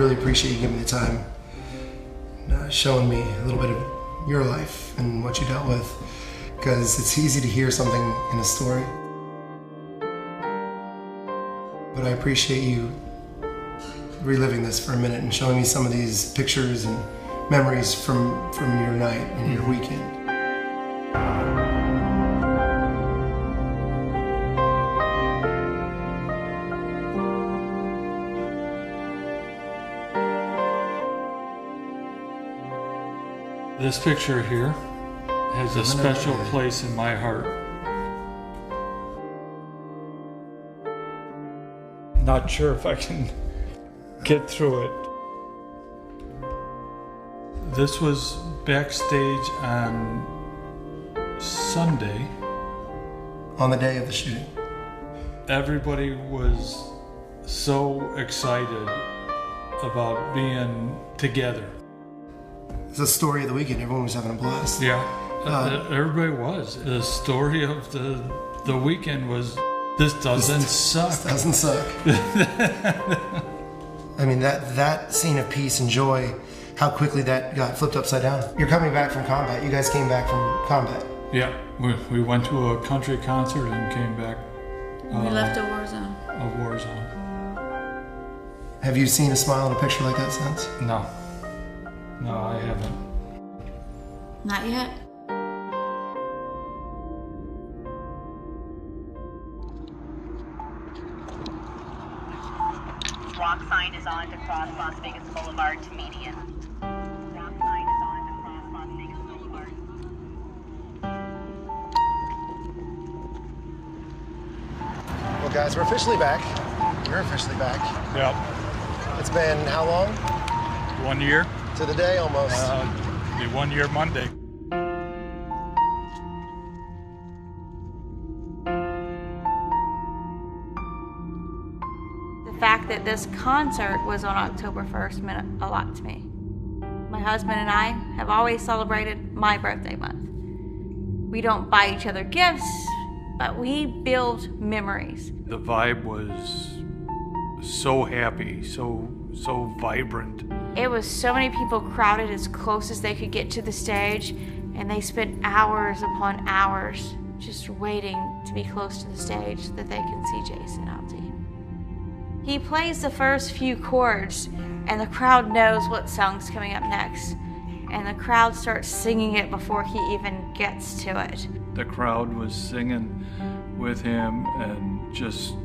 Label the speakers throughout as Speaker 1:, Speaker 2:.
Speaker 1: really appreciate you giving me the time and showing me a little bit of your life and what you dealt with, because it's easy to hear something in a story. But I appreciate you reliving this for a minute and showing me some of these pictures and memories from your night and your weekend.
Speaker 2: This picture here has a special place in my heart. Not sure if I can get through it. This was backstage on Sunday.
Speaker 1: On the day of the shooting.
Speaker 2: Everybody was so excited about being together.
Speaker 1: It's the story of the weekend. Everyone was having a blast.
Speaker 2: Yeah, everybody was. The story of the weekend was, this doesn't suck.
Speaker 1: This doesn't suck. I mean, that scene of peace and joy, how quickly that got flipped upside down. You're coming back from combat. You guys came back from combat.
Speaker 2: Yeah, we went to a country concert and came back.
Speaker 3: We left a war zone.
Speaker 2: A war zone.
Speaker 1: Have you seen a smile in a picture like that since?
Speaker 2: No. No, I haven't.
Speaker 3: Not yet.
Speaker 4: Rock sign is on to cross Las Vegas Boulevard to median. Rock sign is on to cross Las Vegas Boulevard.
Speaker 1: Well, guys, we're officially back. You're officially back.
Speaker 2: Yep.
Speaker 1: It's been how long?
Speaker 2: 1 year.
Speaker 1: To the day, almost.
Speaker 2: Be 1 year Monday.
Speaker 3: The fact that this concert was on October 1st meant a lot to me. My husband and I have always celebrated my birthday month. We don't buy each other gifts, but we build memories.
Speaker 2: The vibe was so happy, so vibrant.
Speaker 3: It was so many people crowded as close as they could get to the stage, and they spent hours upon hours just waiting to be close to the stage so that they can see Jason out to. He plays the first few chords, and the crowd knows what song's coming up next, and the crowd starts singing it before he even gets to it.
Speaker 2: The crowd was singing with him, and just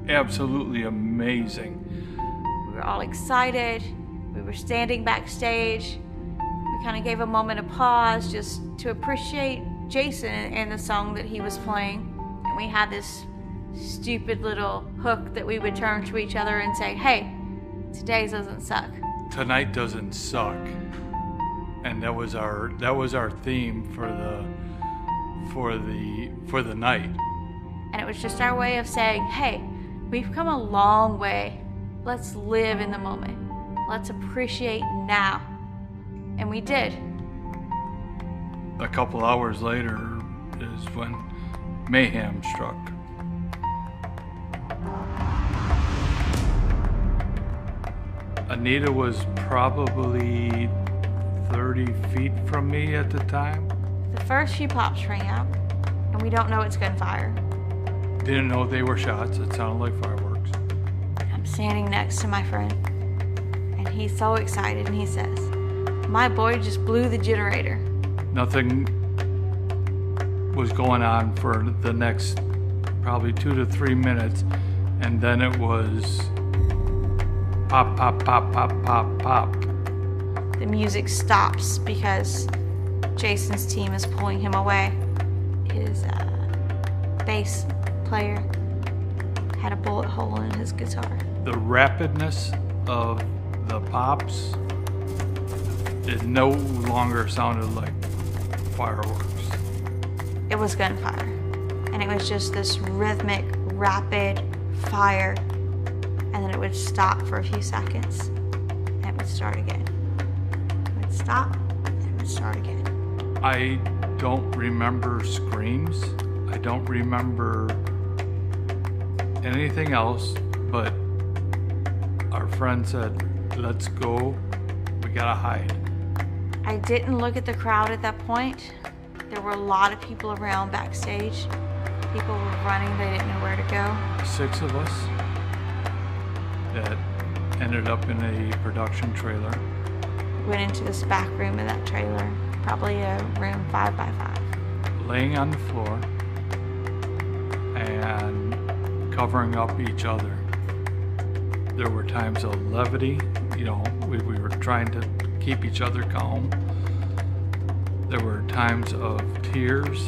Speaker 2: absolutely amazing.
Speaker 3: We were all excited. We were standing backstage. We kind of gave a moment of pause just to appreciate Jason and the song that he was playing. And we had this stupid little hook that we would turn to each other and say, hey, today doesn't suck.
Speaker 2: Tonight doesn't suck. And that was our theme for the night.
Speaker 3: And it was just our way of saying, hey, we've come a long way. Let's live in the moment. Let's appreciate now. And we did.
Speaker 2: A couple hours later is when mayhem struck. Anita was probably 30 feet from me at the time.
Speaker 3: The first few pops rang out, and we don't know it's gunfire.
Speaker 2: Didn't know they were shots. It sounded like fireworks.
Speaker 3: I'm standing next to my friend, and he's so excited, and he says, my boy just blew the generator.
Speaker 2: Nothing was going on for the next probably 2 to 3 minutes, and then it was pop, pop, pop, pop, pop, pop.
Speaker 3: The music stops because Jason's team is pulling him away. His bass player had a bullet hole in his guitar.
Speaker 2: The rapidness of the pops, it no longer sounded like fireworks.
Speaker 3: It was gunfire, and it was just this rhythmic, rapid fire, and then it would stop for a few seconds, and it would start again. It would stop, and it would start again.
Speaker 2: I don't remember screams. I don't remember anything else but our friend said, let's go, we gotta hide.
Speaker 3: I didn't look at the crowd at that point. There were a lot of people around backstage. People were running, they didn't know where to go.
Speaker 2: 6 of us that ended up in a production trailer.
Speaker 3: Went into this back room in that trailer, probably a room 5 by 5.
Speaker 2: Laying on the floor and covering up each other. There were times of levity, you know, we were trying to keep each other calm. There were times of tears.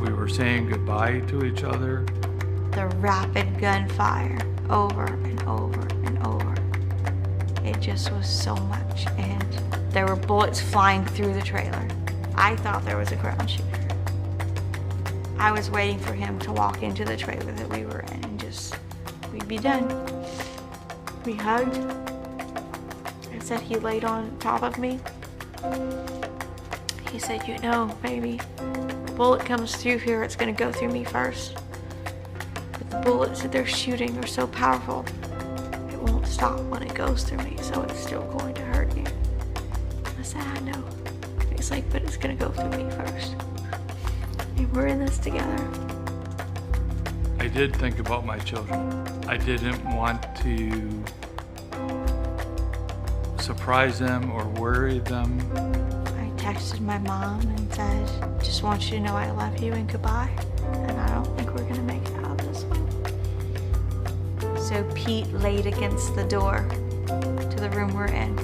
Speaker 2: We were saying goodbye to each other.
Speaker 3: The rapid gunfire over and over and over. It just was so much, and there were bullets flying through the trailer. I thought there was a ground shooter. I was waiting for him to walk into the trailer that we were in and just, we'd be done. We hugged. I said he laid on top of me. He said, you know, baby, the bullet comes through here, it's gonna go through me first. But the bullets that they're shooting are so powerful, it won't stop when it goes through me, so it's still going to hurt you. I said, I know. He's like, but it's gonna go through me first. And we're in this together.
Speaker 2: I did think about my children. I didn't want to surprise them or worry them.
Speaker 3: I texted my mom and said, just want you to know I love you and goodbye. And I don't think we're gonna make it out of this one. So Pete laid against the door to the room we're in,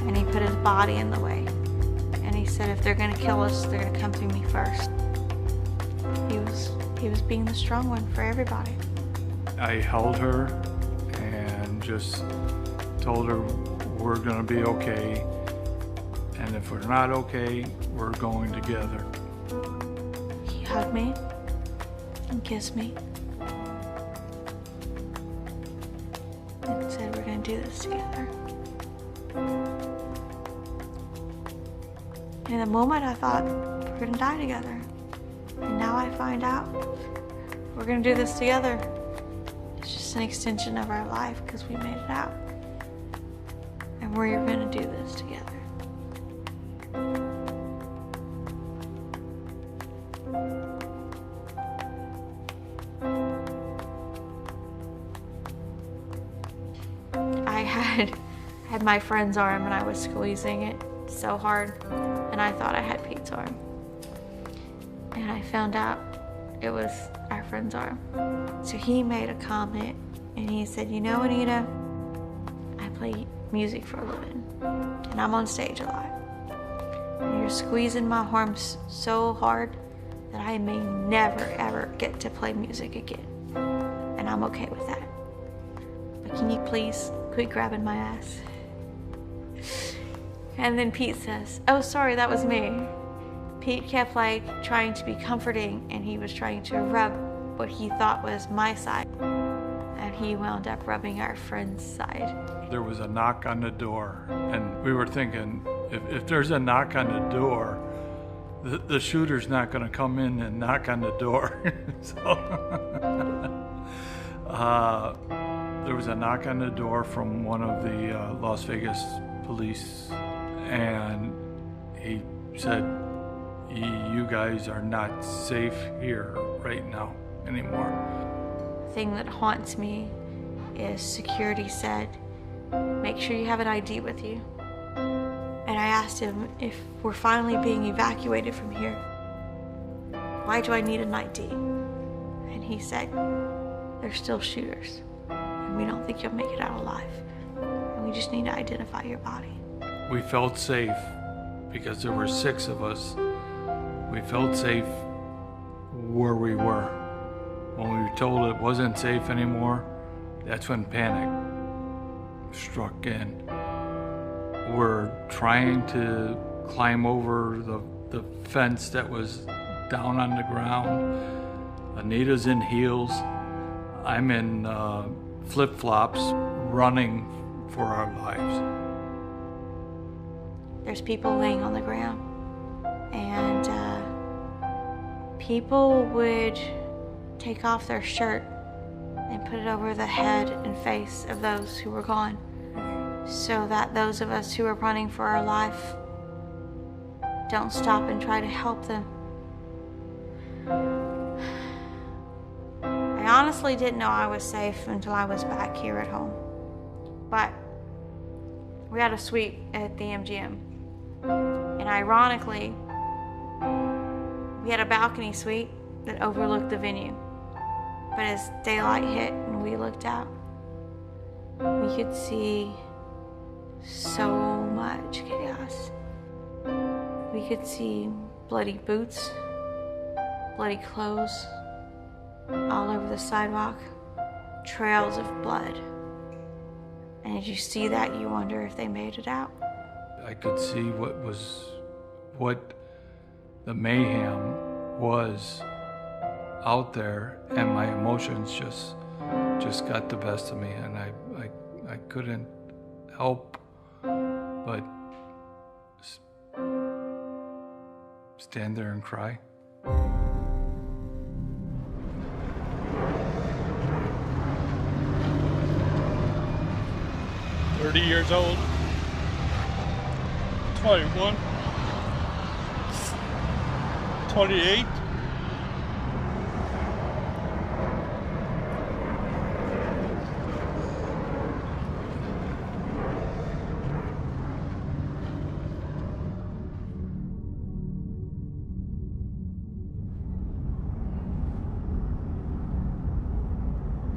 Speaker 3: and he put his body in the way. And he said, if they're gonna kill us, they're gonna come through me first. He was being the strong one for everybody.
Speaker 2: I held her and just told her we're gonna be okay, and if we're not okay, we're going together.
Speaker 3: He hugged me and kissed me and said, we're gonna do this together. And in the moment I thought, we're gonna die together. And now I find out we're gonna do this together. It's just an extension of our life because we made it out. And we're gonna do this together. I had my friend's arm and I was squeezing it so hard, and I thought I had Pete's arm. And I found out it was our friend's arm. So he made a comment and he said, you know, Anita, I play music for a living and I'm on stage a lot. And you're squeezing my arms so hard that I may never ever get to play music again. And I'm okay with that. But can you please quit grabbing my ass? And then Pete says, oh, sorry, that was me. Pete kept like trying to be comforting, and he was trying to rub what he thought was my side. And he wound up rubbing our friend's side.
Speaker 2: There was a knock on the door, and we were thinking, if there's a knock on the door, the shooter's not gonna come in and knock on the door. So there was a knock on the door from one of the Las Vegas police, and he said, you guys are not safe here right now anymore.
Speaker 3: The thing that haunts me is security said, make sure you have an ID with you. And I asked him, if we're finally being evacuated from here, why do I need an ID? And he said, there's still shooters, and we don't think you'll make it out alive. And we just need to identify your body.
Speaker 2: We felt safe because there were 6 of us. We felt safe where we were. When we were told it wasn't safe anymore, that's when panic struck in. We're trying to climb over the fence that was down on the ground. Anita's in heels. I'm in flip-flops, running for our lives.
Speaker 3: There's people laying on the ground, and people would take off their shirt and put it over the head and face of those who were gone. so that those of us who are running for our life don't stop and try to help them. I honestly didn't know I was safe until I was back here at home. But we had a suite at the MGM. And ironically, we had a balcony suite that overlooked the venue. But as daylight hit and we looked out, we could see so much chaos. We could see bloody boots, bloody clothes all over the sidewalk, trails of blood. And as you see that, you wonder if they made it out.
Speaker 2: I could see what the mayhem was out there, and my emotions just got the best of me, and I couldn't help but stand there and cry.
Speaker 5: Years old, 21, 28.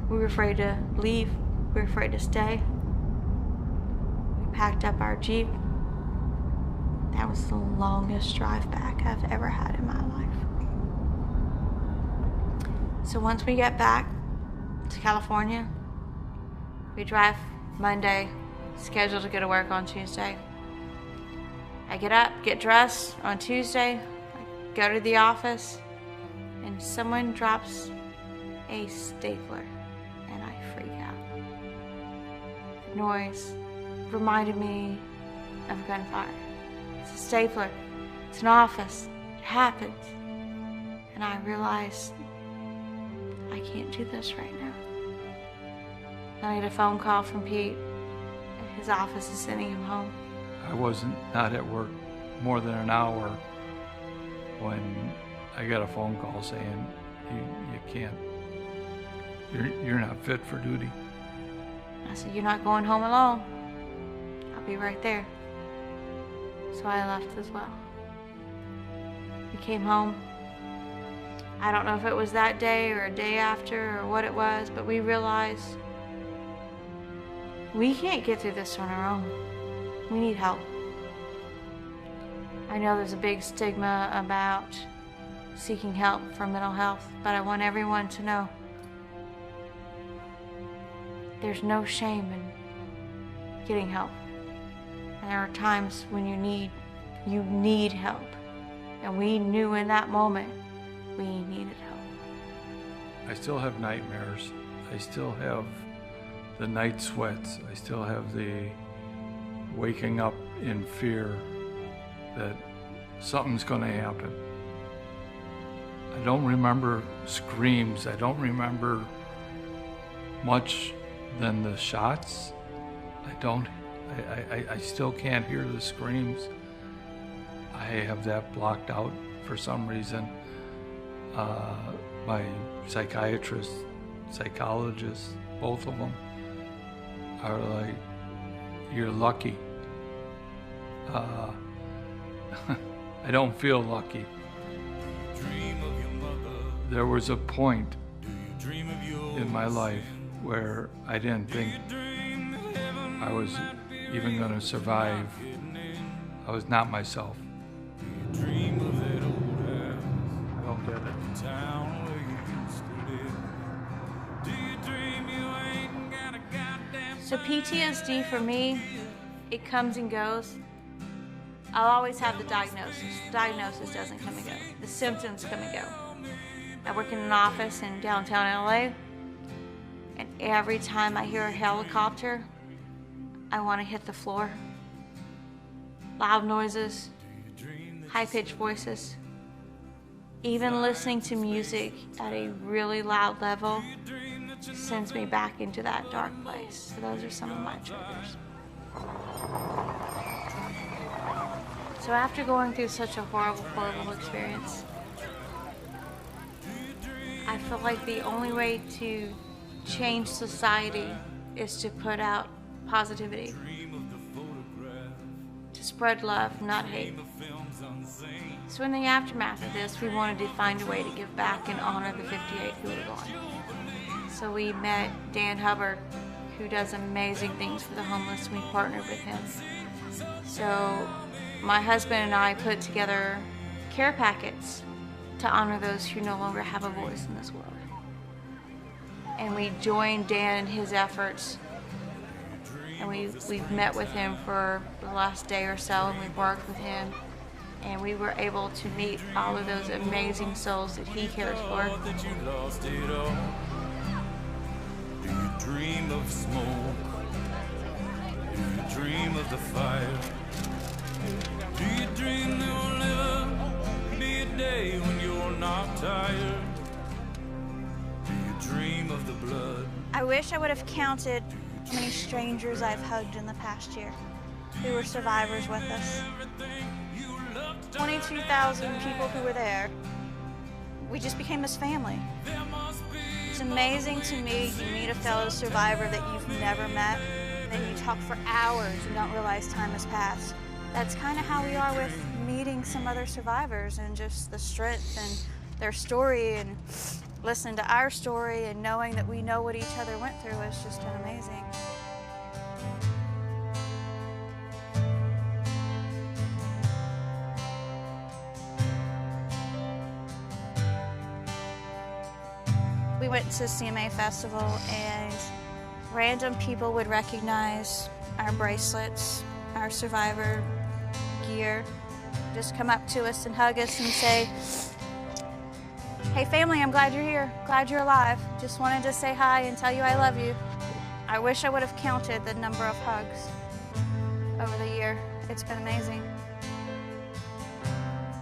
Speaker 3: We were afraid to leave. We were afraid to stay. Packed up our Jeep. That was the longest drive back I've ever had in my life. So once we get back to California, we drive Monday, scheduled to go to work on Tuesday. I get up, get dressed on Tuesday, I go to the office, and someone drops a stapler, and I freak out. The noise reminded me of gunfire. It's a stapler. It's an office. It happens. And I realized I can't do this right now. I get a phone call from Pete. His office is sending him home.
Speaker 2: I wasn't not at work more than an hour when I got a phone call saying, you can't, you're not fit for duty.
Speaker 3: I said, you're not going home alone. I'll be right there. So I left as well. We came home. I don't know if it was that day or a day after or what it was, but we realized we can't get through this on our own. We need help. I know there's a big stigma about seeking help for mental health, but I want everyone to know there's no shame in getting help. And there are times when you need help. And we knew in that moment we needed help.
Speaker 2: I still have nightmares. I still have the night sweats. I still have the waking up in fear that something's going to happen. I don't remember screams. I don't remember much than the shots. I still can't hear the screams. I have that blocked out for some reason. My psychiatrist, psychologist, both of them are like, you're lucky. I don't feel lucky. There was a point in my life where I didn't think I was even going to survive. I was not myself. I don't get it.
Speaker 3: So PTSD for me, it comes and goes. I'll always have the diagnosis. The diagnosis doesn't come and go. The symptoms come and go. I work in an office in downtown LA, and every time I hear a helicopter, I want to hit the floor. Loud noises, high-pitched voices. Even listening to music at a really loud level sends me back into that dark place. So those are some of my triggers. So after going through such a horrible, horrible experience, I feel like the only way to change society is to put out positivity, to spread love, not hate. So in the aftermath of this, we wanted to find a way to give back and honor the 58 who were gone. So we met Dan Hubbard, who does amazing things for the homeless, and we partnered with him. So my husband and I put together care packets to honor those who no longer have a voice in this world. And we joined Dan in his efforts, and we've met with him for the last day or so, and we've worked with him, and we were able to meet all of those amazing souls that he cares for.
Speaker 6: Do you dream of smoke? Do you dream of the fire? Do you dream there will never be a day when you're not tired? Do you dream of the blood?
Speaker 7: I wish I would have counted how many strangers I've hugged in the past year who were survivors with us. 22,000 people who were there. We just became this family. It's amazing to me, you meet a fellow survivor that you've never met, and you talk for hours and don't realize time has passed. That's kind of how we are with meeting some other survivors, and just the strength and their story, and listening to our story and knowing that we know what each other went through is just amazing. We went to CMA Festival, and random people would recognize our bracelets, our survivor gear, just come up to us and hug us and say, "Hey family, I'm glad you're here, glad you're alive. Just wanted to say hi and tell you I love you." I wish I would have counted the number of hugs over the year. It's been amazing.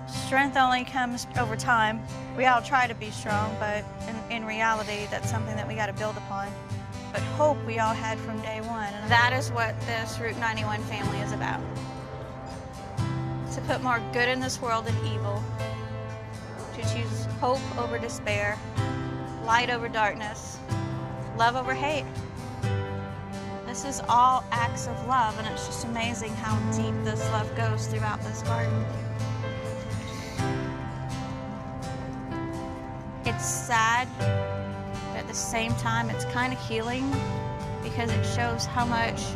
Speaker 7: Strength only comes over time. We all try to be strong, but in reality, that's something that we got to build upon. But hope we all had from day one. And that is what this Route 91 family is about. To put more good in this world than evil. To choose hope over despair, light over darkness, love over hate. This is all acts of love, and it's just amazing how deep this love goes throughout this garden. It's sad, but at the same time, it's kind of healing, because it shows how much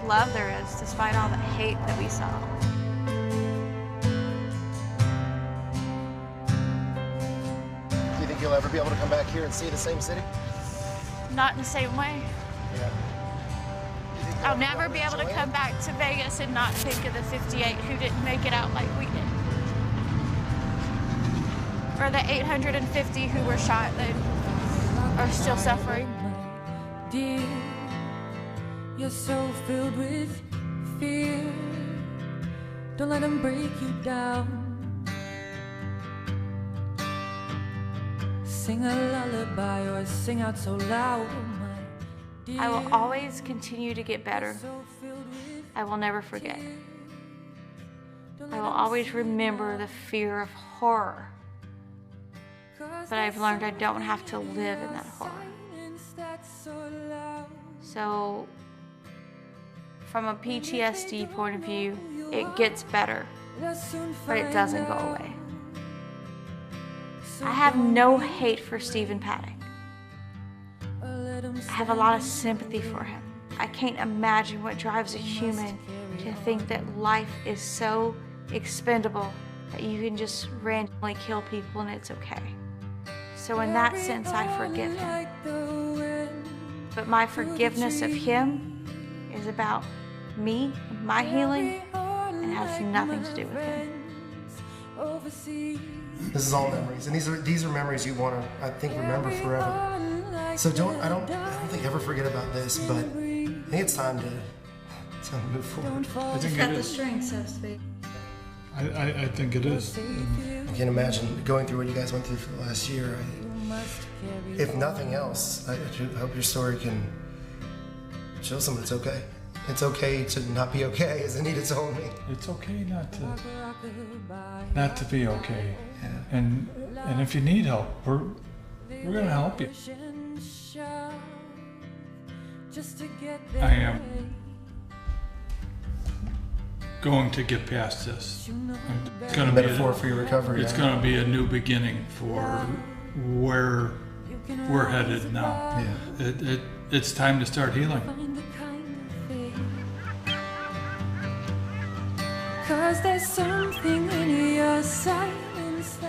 Speaker 7: love there is despite all the hate that we saw.
Speaker 8: Do you think you'll ever be able to come back here and see the same city?
Speaker 3: Not in the same way.
Speaker 8: Yeah.
Speaker 3: I'll never be able to come back to Vegas and not think of the 58 who didn't make it out like we did. Or the 850 who were shot that are still suffering.
Speaker 9: Dear, you're so filled with fear. Don't let them break you down. Sing a lullaby or sing out so loud. Oh my
Speaker 3: I will always continue to get better. I will never forget. I will always remember the fear of horror. But I've learned I don't have to live in that horror. So, from a PTSD point of view, it gets better, but it doesn't go away. I have no hate for Stephen Paddock. I have a lot of sympathy for him. I can't imagine what drives a human to think that life is so expendable that you can just randomly kill people and it's okay. So in that sense, I forgive him. But my forgiveness of him is about me and my healing, and has nothing to do with him.
Speaker 1: This is all memories, and these are memories you want to, I think, remember forever. So I don't think ever forget about this, but I think it's time to move forward.
Speaker 2: I think it is.
Speaker 3: strength, so to speak.
Speaker 2: I think it is.
Speaker 1: I can't imagine going through what you guys went through for the last year. If nothing else, I hope your story can show someone it's okay. It's okay to not be okay, as Anita told me.
Speaker 2: It's okay not to be okay. Yeah. And if you need help, we're gonna help you. I am going to get past this. It's gonna be a metaphor
Speaker 1: for your recovery.
Speaker 2: It's gonna be a new beginning for where we're headed now. Yeah. It's time to start healing.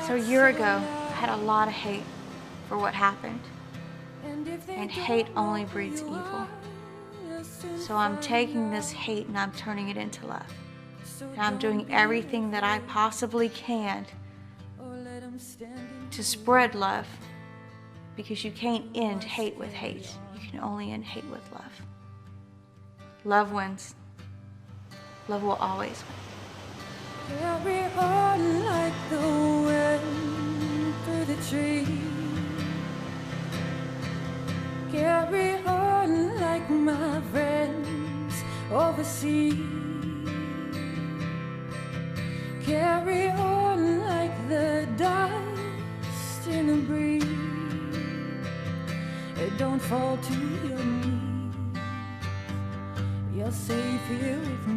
Speaker 3: So a year ago, I had a lot of hate for what happened. And hate only breeds evil. So I'm taking this hate and I'm turning it into love. And I'm doing everything that I possibly can to spread love, because you can't end hate with hate. You can only end hate with love. Love wins. Love will always win.
Speaker 9: Carry on like the wind through the trees. Carry on like my friends overseas. Carry on like the dust in a breeze. Don't fall to your knees. You're safe here with me.